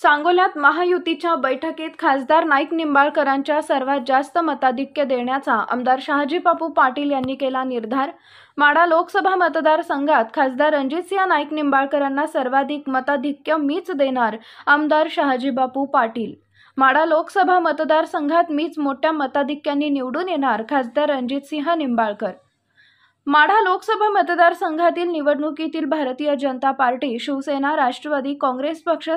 सांगोल्यात महायुतीच्या बैठकीत खासदार नाईक निंबाळकरांच्या सर्वात जास्त मताधिक्य देण्याचा आमदार शहाजीबापू पाटील यांनी केला निर्धार। माढा लोकसभा मतदारसंघात खासदार रणजितसिंह नाईक निंबाळकरांना सर्वाधिक मताधिक्य मीच देणार, आमदार शहाजीबापू पाटील। माढा लोकसभा मतदारसंघात मीच मोठ्या मताधिक्याने निवडून येणार, खासदार रणजितसिंह निंबाळकर। माढा लोकसभा मतदारसंघातील निवडणुकीतील भारतीय जनता पार्टी, शिवसेना, राष्ट्रवादी काँग्रेस पक्ष,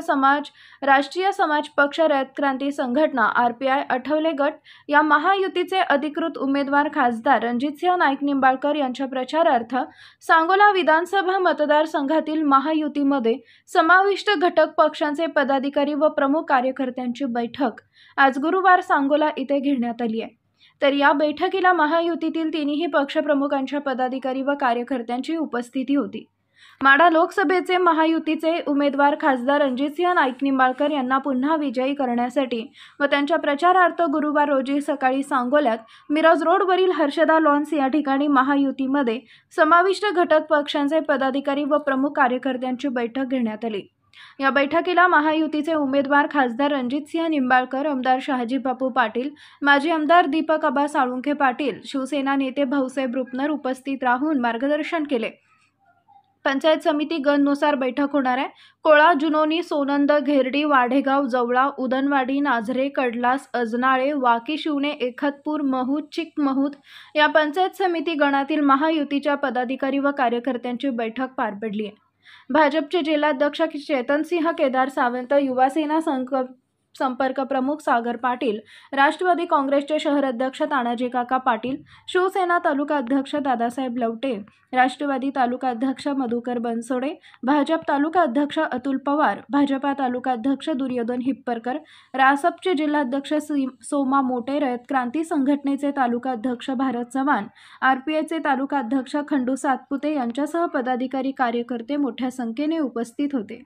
राष्ट्रीय समाज पक्ष, रयत क्रांती संघटना, आरपीआय, आठवले गट या महायुतीचे अधिकृत उमेदवार खासदार रणजितसिंह नाईक निंबाळकर यांच्या प्रचारार्थ सांगोला विधानसभा मतदारसंघातील महायुतीमध्ये समाविष्ट घटक पक्षांचे पदाधिकारी व प्रमुख कार्यकर्त्यांची बैठक आज गुरुवार सांगोला इथे घेण्यात आली आहे। तर या बैठकीला महायुतीतील तिन्ही पक्षप्रमुखांच्या पदाधिकारी व कार्यकर्त्यांची उपस्थिती होती। माढा लोकसभेचे महायुतीचे उमेदवार खासदार रणजितसिंह नाईक निंबाळकर यांना पुन्हा विजयी करण्यासाठी व त्यांच्या प्रचारार्थ गुरुवार रोजी सकाळी सांगोल्यात मिरज रोडवरील हर्षदा लॉन्स या ठिकाणी महायुतीमध्ये समाविष्ट घटक पक्षांचे पदाधिकारी व प्रमुख कार्यकर्त्यांची बैठक घेण्यात आली। या बैठकीला महायुतीचे उमेदवार खासदार रणजितसिंह निंबाळकर, आमदार शहाजीबापू पाटील, माजी आमदार दीपक आबा साळुंखे पाटील, शिवसेना नेते भाऊसाहेब रुपनर उपस्थित राहून मार्गदर्शन केले। पंचायत समिती गणनुसार बैठक होणार आहे। कोळा, जुनोनी, सोनंद, घेरडी, वाढेगाव, जवळा, उदनवाडी, नाझरे, कडलास, अजनाळे, वाकी, शिवणे, एकतपूर, महूद, चिकमहूद या पंचायत समिती गणातील महायुतीच्या पदाधिकारी व कार्यकर्त्यांची बैठक पार पडली आहे। भाजपचे जिल्हाध्यक्ष चेतनसिंह केदार सावंत, युवासेना संपर्क प्रमुख सागर पाटील, राष्ट्रवादी काँग्रेसचे शहर अध्यक्ष तानाजी काका पाटील, शिवसेना तालुका अध्यक्ष दादासाहेब लवटे, राष्ट्रवादी तालुका अध्यक्ष मधुकर बनसोडे, भाजप तालुका अध्यक्ष अतुल पवार, भाजपा तालुका अध्यक्ष दुर्योधन हिप्परकर, रासपचे जिल्हाध्यक्ष सोमा मोटे, रयत क्रांती संघटनेचे तालुका अध्यक्ष भारत चव्हाण, आरपीआयचे तालुका अध्यक्ष खंडू सातपुते यांच्यासह पदाधिकारी कार्यकर्ते मोठ्या संख्येने उपस्थित होते।